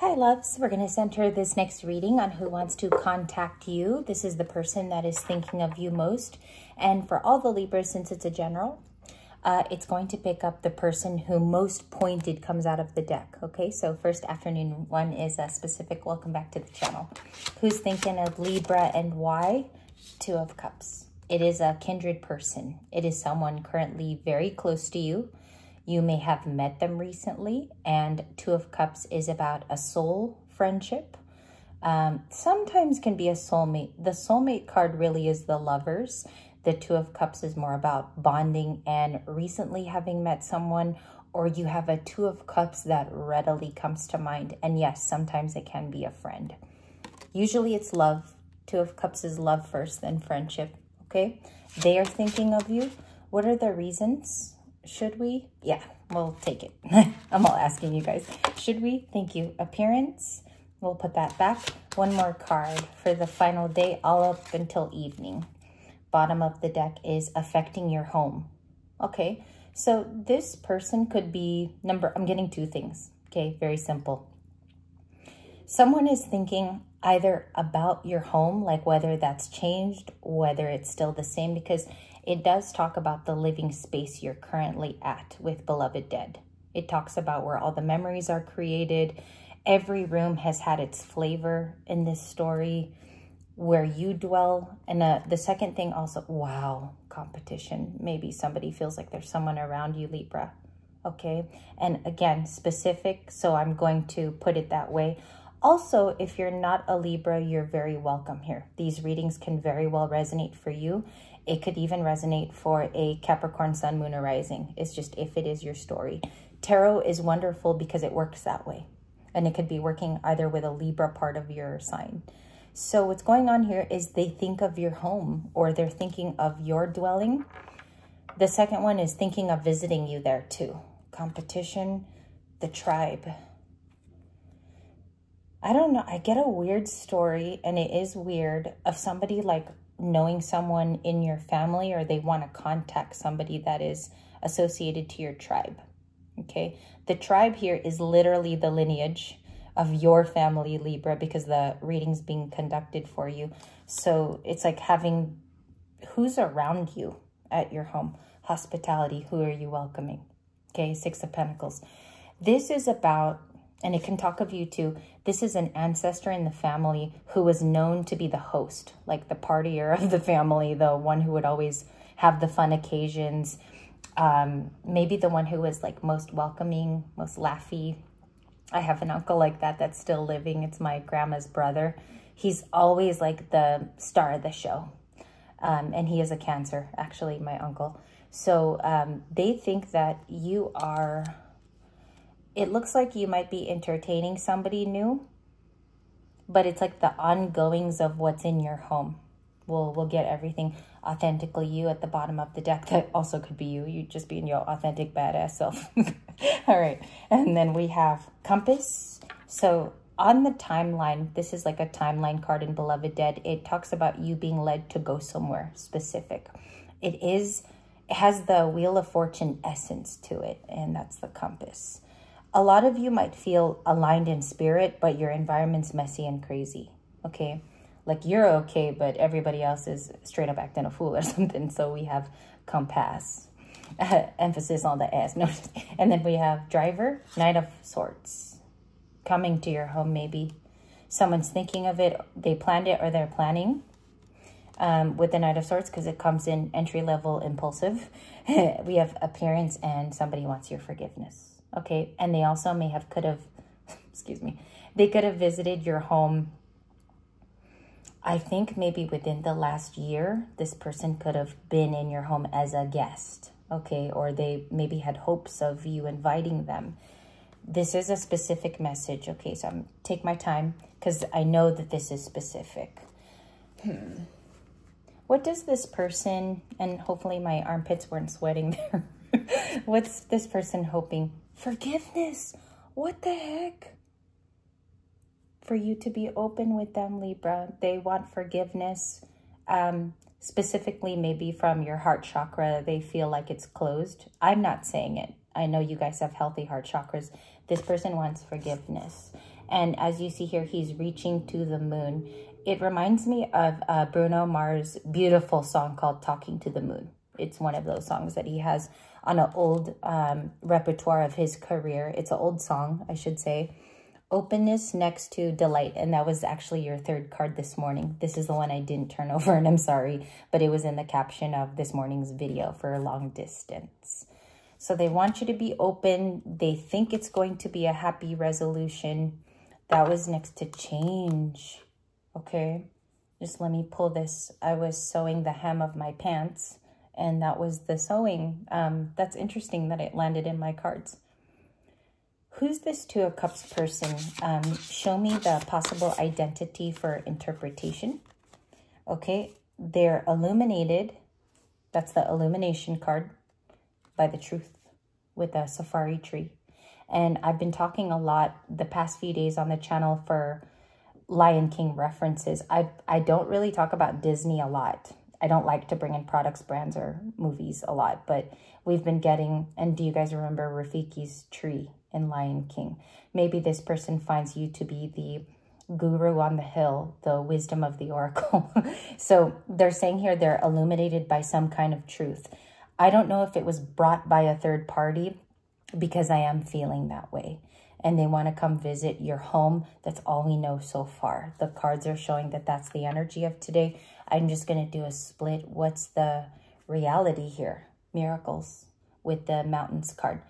Hi loves, we're going to center this next reading on who wants to contact you. This is the person that is thinking of you most. And for all the Libras, since it's a general, it's going to pick up the person who most pointed comes out of the deck. Okay, so first afternoon one is a specific. Welcome back to the channel. Who's thinking of Libra and why? Two of Cups. It is a kindred person. It is someone currently very close to you. You may have met them recently, and Two of Cups is about a soul friendship. Sometimes can be a soulmate. The soulmate card really is the Lovers. The Two of Cups is more about bonding and recently having met someone, or you have a Two of Cups that readily comes to mind. And yes, sometimes it can be a friend. Usually it's love. Two of Cups is love first, then friendship, okay? They are thinking of you. What are the reasons? Should we? Yeah, we'll take it. I'm all asking you guys. Should we? Thank you. Appearance. We'll put that back. One more card for the final day, all up until evening. Bottom of the deck is affecting your home. Okay, so this person could be I'm getting two things. Okay, very simple. Someone is thinking either about your home, like whether that's changed, whether it's still the same, because it does talk about the living space you're currently at with beloved dead. It talks about where all the memories are created. Every room has had its flavor in this story, where you dwell. And the second thing also, wow, competition. Maybe somebody feels like there's someone around you, Libra. Okay, and again, specific, so I'm going to put it that way. Also, if you're not a Libra, you're very welcome here. These readings can very well resonate for you. It could even resonate for a Capricorn Sun, Moon, or Rising. It's just if it is your story. Tarot is wonderful because it works that way. And it could be working either with a Libra part of your sign. So what's going on here is they think of your home, or they're thinking of your dwelling. The second one is thinking of visiting you there too. Competition, the tribe. I don't know. I get a weird story, and it is weird, of somebody like knowing someone in your family, or they want to contact somebody that is associated to your tribe. Okay. The tribe here is literally the lineage of your family, Libra, because the reading's being conducted for you. So it's like having who's around you at your home. Hospitality. Who are you welcoming? Okay. Six of Pentacles. This is about, and it can talk of you too, this is an ancestor in the family who was known to be the host, like the partier of the family, the one who would always have the fun occasions. Maybe the one who was like most welcoming, most laughy. I have an uncle like that that's still living. It's my grandma's brother. He's always like the star of the show. And he is a Cancer, actually, my uncle. So they think that you are... It looks like you might be entertaining somebody new, but it's like the ongoings of what's in your home. We'll get everything authentically you at the bottom of the deck. That also could be you. You just being your authentic badass self. All right. And then we have Compass. So on the timeline, this is like a timeline card in Beloved Dead. It talks about you being led to go somewhere specific. It has the Wheel of Fortune essence to it, and that's the Compass. A lot of you might feel aligned in spirit, but your environment's messy and crazy, okay? Like you're okay, but everybody else is straight up acting a fool or something. So we have Compass, emphasis on the S. No, and then we have Driver, Knight of Swords, coming to your home maybe. Someone's thinking of it, they planned it, or they're planning with the Knight of Swords, because it comes in entry-level impulsive. We have appearance, and somebody wants your forgiveness. Okay, and they also could have, excuse me, they could have visited your home. I think maybe within the last year, this person could have been in your home as a guest, okay? Or they maybe had hopes of you inviting them. This is a specific message, okay? So I'm take my time because I know that this is specific. What does this person, and hopefully my armpits weren't sweating there. What's this person hoping? Forgiveness. What the heck? For you to be open with them, Libra. They want forgiveness. Specifically, maybe from your heart chakra, they feel like it's closed. I'm not saying it. I know you guys have healthy heart chakras. This person wants forgiveness. And as you see here, he's reaching to the moon. It reminds me of Bruno Mars' beautiful song called Talking to the Moon. It's one of those songs that he has on an old repertoire of his career. It's an old song, I should say. Openness next to delight. And that was actually your third card this morning. This is the one I didn't turn over, and I'm sorry, but it was in the caption of this morning's video for long distance. So they want you to be open. They think it's going to be a happy resolution. That was next to change. Okay, just let me pull this. I was sewing the hem of my pants, and that was the sewing. That's interesting that it landed in my cards. Who's this Two of Cups person? Show me the possible identity for interpretation. Okay, they're illuminated. That's the illumination card by the truth with a safari tree. And I've been talking a lot the past few days on the channel for Lion King references. I don't really talk about Disney a lot. I don't like to bring in products, brands, or movies a lot, but we've been getting, and do you guys remember Rafiki's tree in Lion King? Maybe this person finds you to be the guru on the hill, the wisdom of the oracle. So they're saying here they're illuminated by some kind of truth. I don't know if it was brought by a third party, because I am feeling that way. And they want to come visit your home. That's all we know so far. The cards are showing that that's the energy of today. I'm just going to do a split. What's the reality here? Miracles with the mountains card.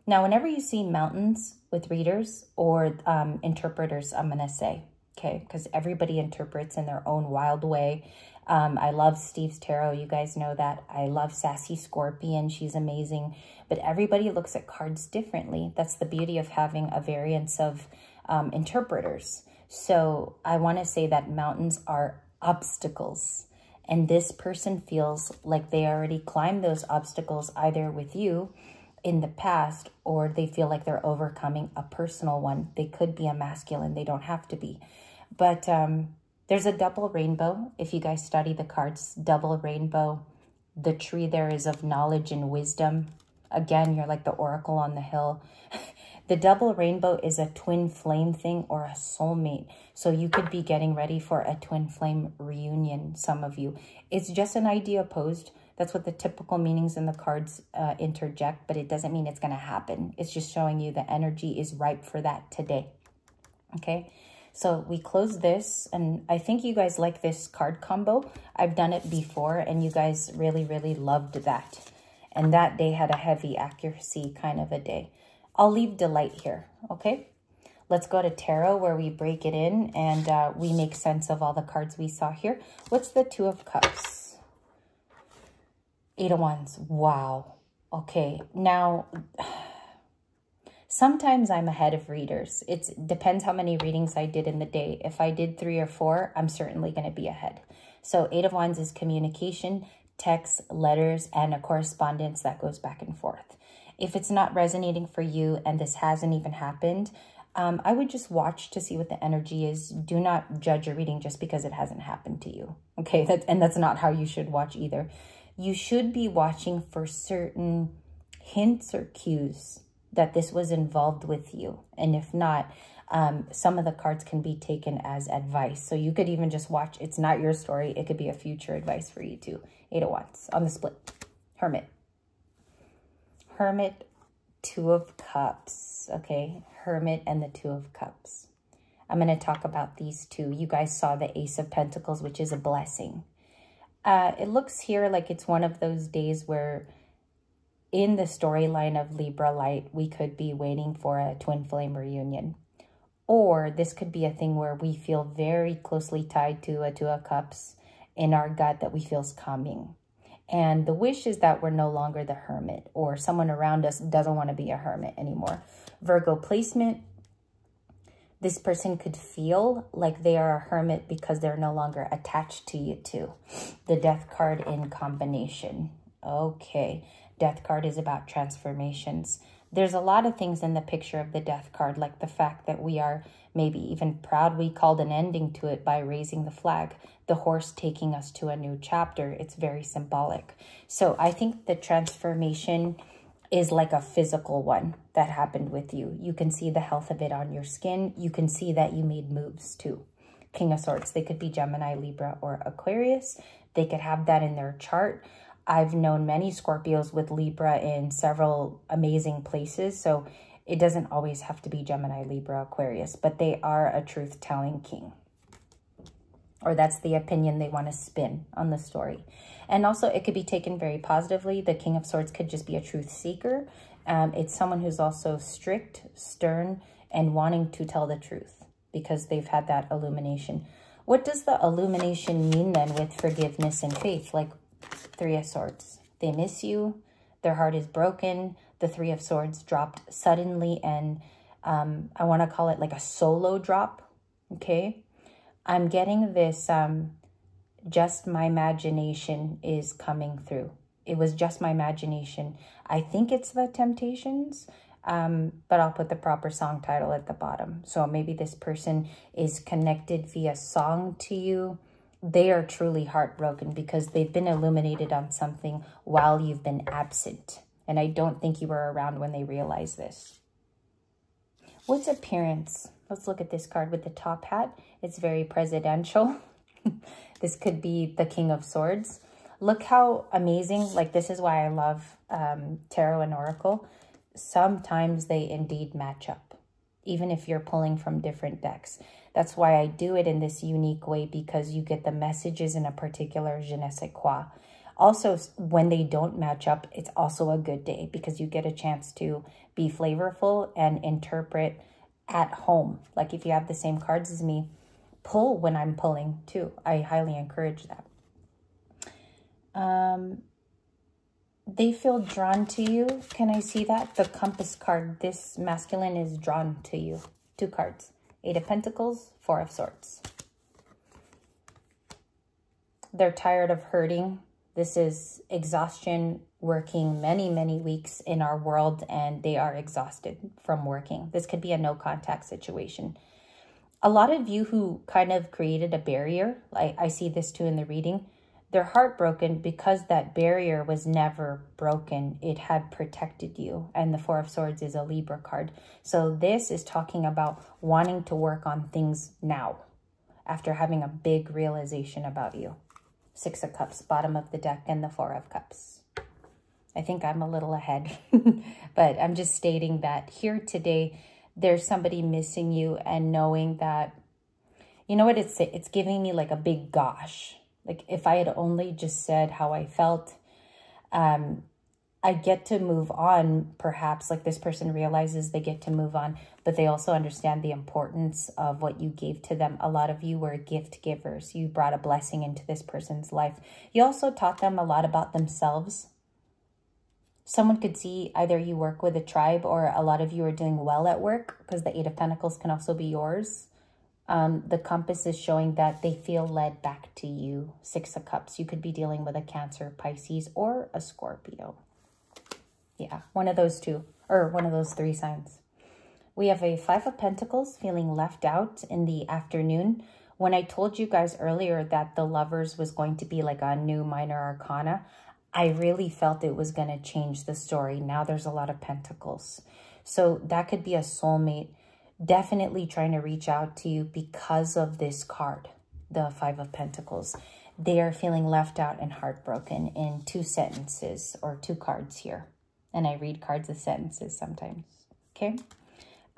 Now, whenever you see mountains with readers or interpreters, I'm going to say, okay, because everybody interprets in their own wild way. I love Steve's Tarot. You guys know that. I love Sassy Scorpion. She's amazing. But everybody looks at cards differently. That's the beauty of having a variance of interpreters. So I want to say that mountains are obstacles. And this person feels like they already climbed those obstacles either with you in the past, or they feel like they're overcoming a personal one. They could be a masculine. They don't have to be. But there's a double rainbow. If you guys study the cards, double rainbow. The tree there is of knowledge and wisdom. Again, you're like the oracle on the hill. The double rainbow is a twin flame thing or a soulmate. So you could be getting ready for a twin flame reunion, some of you. It's just an idea posed. That's what the typical meanings in the cards interject, but it doesn't mean it's going to happen. It's just showing you the energy is ripe for that today. Okay, so we close this, and I think you guys like this card combo. I've done it before, and you guys really, really loved that. And that day had a heavy accuracy kind of a day. I'll leave delight here, okay? Let's go to tarot where we break it in and we make sense of all the cards we saw here. What's the Two of Cups? Eight of Wands. Wow. Okay, now sometimes I'm ahead of readers. It depends how many readings I did in the day. If I did 3 or 4, I'm certainly going to be ahead. So Eight of Wands is communication, texts, letters, and a correspondence that goes back and forth. If it's not resonating for you and this hasn't even happened, I would just watch to see what the energy is. Do not judge a reading just because it hasn't happened to you. Okay, that's not how you should watch either. You should be watching for certain hints or cues that this was involved with you. And if not, some of the cards can be taken as advice. So you could even just watch. It's not your story. It could be a future advice for you too. Eight of Wands on the split. Hermit. Hermit, Two of Cups. Okay, Hermit and the Two of Cups. I'm going to talk about these two. You guys saw the Ace of Pentacles, which is a blessing. It looks here like it's one of those days where in the storyline of Libra Light, we could be waiting for a twin flame reunion. Or this could be a thing where we feel very closely tied to a Two of Cups in our gut that we feel is coming. And the wish is that we're no longer the hermit, or someone around us doesn't want to be a hermit anymore. Virgo placement. This person could feel like they are a hermit because they're no longer attached to you too. The Death card in combination. Okay. Death card is about transformations. There's a lot of things in the picture of the Death card, like the fact that we are maybe even proud we called an ending to it by raising the flag. The horse taking us to a new chapter. It's very symbolic. So I think the transformation is like a physical one that happened with you. You can see the health of it on your skin. You can see that you made moves too. King of Swords, they could be Gemini, Libra, or Aquarius. They could have that in their chart. I've known many Scorpios with Libra in several amazing places. So it doesn't always have to be Gemini, Libra, Aquarius, but they are a truth-telling king. Or that's the opinion they want to spin on the story. And also it could be taken very positively. The King of Swords could just be a truth seeker. It's someone who's also strict, stern, and wanting to tell the truth because they've had that illumination. What does the illumination mean then with forgiveness and faith? Like Three of Swords. They miss you. Their heart is broken. The Three of Swords dropped suddenly, and I want to call it like a solo drop, okay? I'm getting this, just my imagination is coming through. It was just my imagination. I think it's the Temptations, but I'll put the proper song title at the bottom. So maybe this person is connected via song to you. They are truly heartbroken because they've been illuminated on something while you've been absent. And I don't think you were around when they realized this. What's appearance? Let's look at this card with the top hat. It's very presidential. This could be the King of Swords. Look how amazing. Like, this is why I love tarot and oracle. Sometimes they indeed match up, even if you're pulling from different decks. That's why I do it in this unique way, because you get the messages in a particular je ne sais quoi. Also, when they don't match up, it's also a good day because you get a chance to be flavorful and interpret at home. Like if you have the same cards as me, pull when I'm pulling too. I highly encourage that. They feel drawn to you. Can I see that? The Compass card. This masculine is drawn to you. 2 cards. 8 of Pentacles, 4 of Swords. They're tired of hurting. This is exhaustion, working many, many weeks in our world, and they are exhausted from working. This could be a no contact situation. A lot of you who kind of created a barrier, I see this too in the reading, they're heartbroken because that barrier was never broken. It had protected you. And the 4 of Swords is a Libra card. So this is talking about wanting to work on things now after having a big realization about you. 6 of Cups, bottom of the deck, and the 4 of Cups. I think I'm a little ahead, but I'm just stating that here today, there's somebody missing you and knowing that, you know what, it's giving me like a big gosh. Like if I had only just said how I felt, I get to move on, perhaps, like this person realizes they get to move on, but they also understand the importance of what you gave to them. A lot of you were gift givers. You brought a blessing into this person's life. You also taught them a lot about themselves. Someone could see either you work with a tribe or a lot of you are doing well at work, because the 8 of Pentacles can also be yours. The Compass is showing that they feel led back to you. 6 of Cups. You could be dealing with a Cancer, Pisces, or a Scorpio. Yeah, one of those 2, or one of those 3 signs. We have a 5 of Pentacles, feeling left out in the afternoon. When I told you guys earlier that the Lovers was going to be like a new minor arcana, I really felt it was going to change the story. Now there's a lot of Pentacles. So that could be a soulmate definitely trying to reach out to you because of this card, the 5 of Pentacles. They are feeling left out and heartbroken in 2 sentences or 2 cards here. And I read cards as sentences sometimes, okay?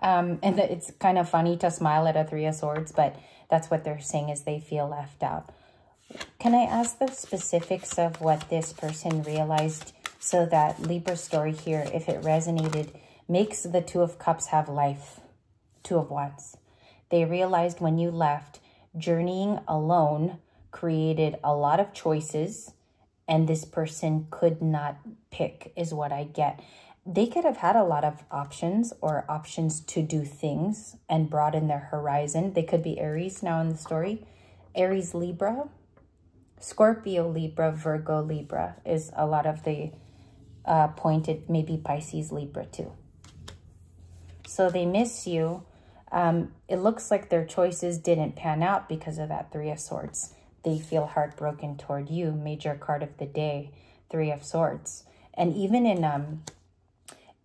And it's kind of funny to smile at a 3 of Swords, but that's what they're saying is they feel left out. Can I ask the specifics of what this person realized so that Libra's story here, if it resonated, makes the 2 of Cups have life? 2 of Wands. They realized when you left, journeying alone created a lot of choices, and this person could not pick, is what I get. They could have had a lot of options or options to do things and broaden their horizon. They could be Aries now in the story. Aries, Libra, Scorpio, Libra, Virgo, Libra is a lot of the pointed, maybe Pisces, Libra too. So they miss you. It looks like their choices didn't pan out because of that 3 of Swords. They feel heartbroken toward you. Major card of the day, 3 of Swords. And even in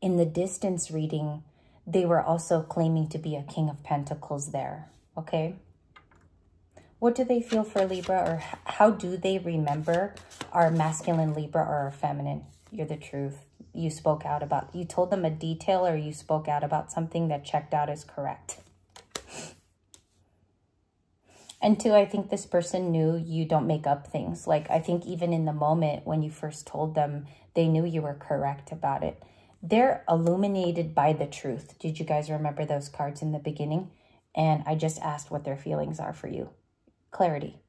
in the distance reading, they were also claiming to be a King of Pentacles there, okay? What do they feel for Libra, or how do they remember our masculine Libra or our feminine? You're the truth. You spoke out about, you told them a detail, or you spoke out about something that checked out as correct. And two, I think this person knew you don't make up things. Like, I think even in the moment when you first told them, they knew you were correct about it. They're illuminated by the truth. Did you guys remember those cards in the beginning? And I just asked what their feelings are for you. Clarity.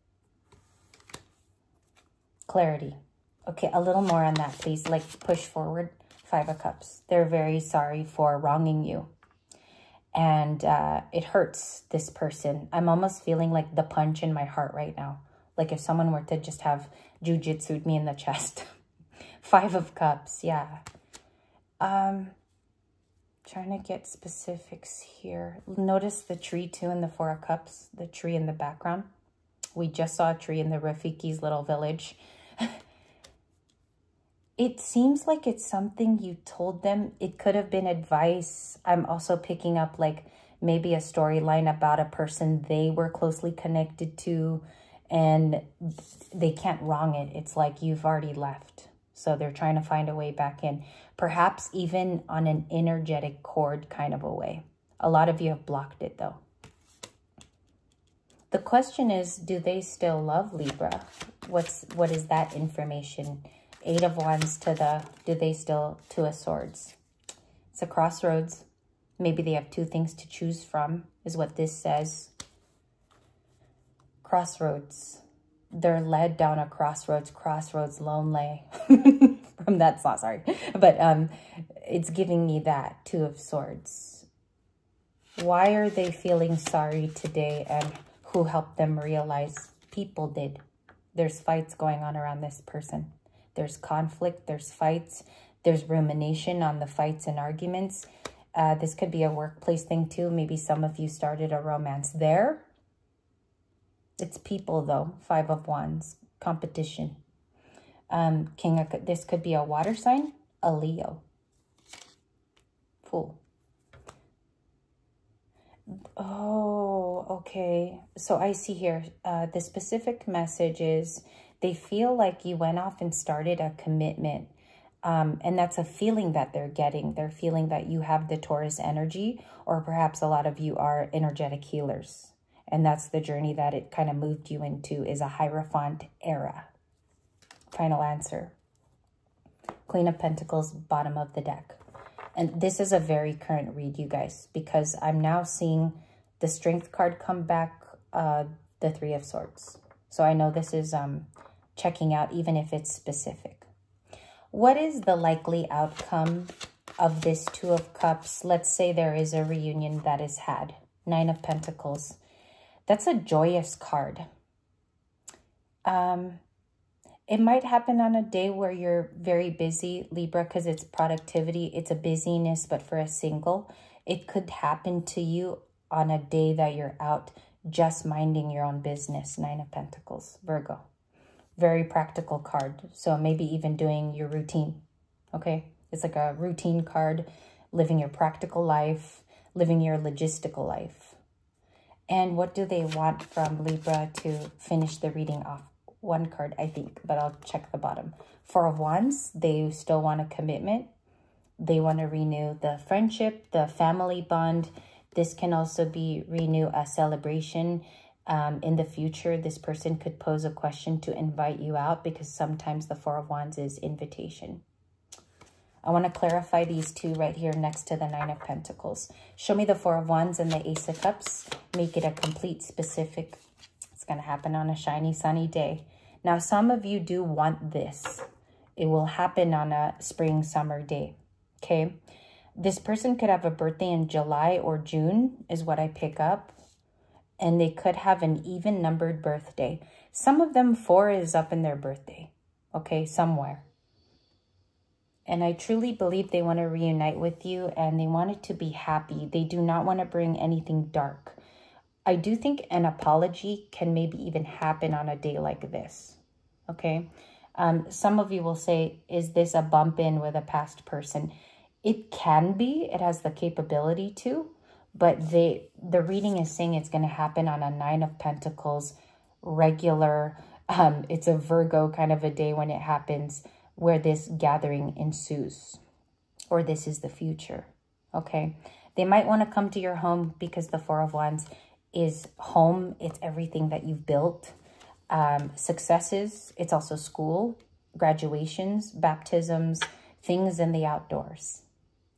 Clarity. Okay, a little more on that, please. Like, push forward. 5 of Cups. They're very sorry for wronging you. And it hurts this person. I'm almost feeling like the punch in my heart right now. Like if someone were to just have jujitsu'd me in the chest. 5 of Cups, yeah. Trying to get specifics here. Notice the tree too in the 4 of Cups. The tree in the background. We just saw a tree in the Rafiki's little village. It seems like it's something you told them. It could have been advice. I'm also picking up like maybe a storyline about a person they were closely connected to and they can't wrong it. It's like you've already left. So they're trying to find a way back in. Perhaps even on an energetic cord kind of a way. A lot of you have blocked it though. The question is, do they still love Libra? What is that information? 8 of Wands to the, do they still, 2 of Swords. It's a crossroads. Maybe they have 2 things to choose from, is what this says. Crossroads. They're led down a crossroads, lonely. From that song, sorry. But it's giving me that, 2 of Swords. Why are they feeling sorry today, and who helped them realize? People did. There's fights going on around this person. There's conflict, there's fights, there's rumination on the fights and arguments. This could be a workplace thing too. Maybe some of you started a romance there. It's people though. 5 of Wands, competition. This could be a water sign, a Leo. Fool. Oh, okay. So I see here, the specific message is they feel like you went off and started a commitment. And that's a feeling that they're getting. They're feeling that you have the Taurus energy, or perhaps a lot of you are energetic healers. And that's the journey that it kind of moved you into, is a Hierophant era. Final answer. Queen of Pentacles, bottom of the deck. And this is a very current read, you guys, because I'm now seeing the Strength card come back, the 3 of Swords. So I know this is checking out, even if it's specific. What is the likely outcome of this 2 of Cups? Let's say there is a reunion that is had. 9 of Pentacles. That's a joyous card. It might happen on a day where you're very busy, Libra, because it's productivity. It's a busyness, but for a single. It could happen to you on a day that you're out just minding your own business. 9 of Pentacles, Virgo. Very practical card. So maybe even doing your routine, okay? It's like a routine card, living your practical life, living your logistical life. And what do they want from Libra to finish the reading off? 1 card, I think, but I'll check the bottom. 4 of Wands, they still want a commitment. They want to renew the friendship, the family bond. This can also be renew a celebration. In the future, this person could pose a question to invite you out, because sometimes the 4 of Wands is invitation. I want to clarify these 2 right here next to the 9 of Pentacles. Show me the 4 of Wands and the Ace of Cups. Make it a complete specific. It's going to happen on a shiny, sunny day. Now, some of you do want this. It will happen on a spring, summer day. Okay? This person could have a birthday in July or June, is what I pick up. And they could have an even numbered birthday. Some of them 4 is up in their birthday. Okay, somewhere. And I truly believe they want to reunite with you, and they want it to be happy. They do not want to bring anything dark. I do think an apology can maybe even happen on a day like this. Okay. Some of you will say, is this a bump in with a past person? It can be. It has the capability to. But the reading is saying it's going to happen on a 9 of Pentacles, regular. It's a Virgo kind of a day when it happens, where this gathering ensues, or this is the future. Okay. They might want to come to your home because the 4 of Wands is home. It's everything that you've built. Successes. It's also school, graduations, baptisms, things in the outdoors.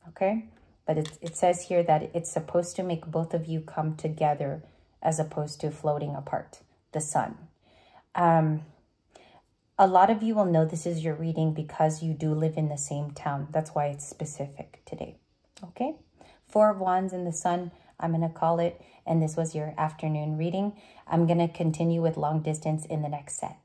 Okay. But it says here that it's supposed to make both of you come together as opposed to floating apart. The sun. A lot of you will know this is your reading because you do live in the same town. That's why it's specific today. Okay. 4 of Wands in the sun, I'm going to call it. And this was your afternoon reading. I'm going to continue with long distance in the next set.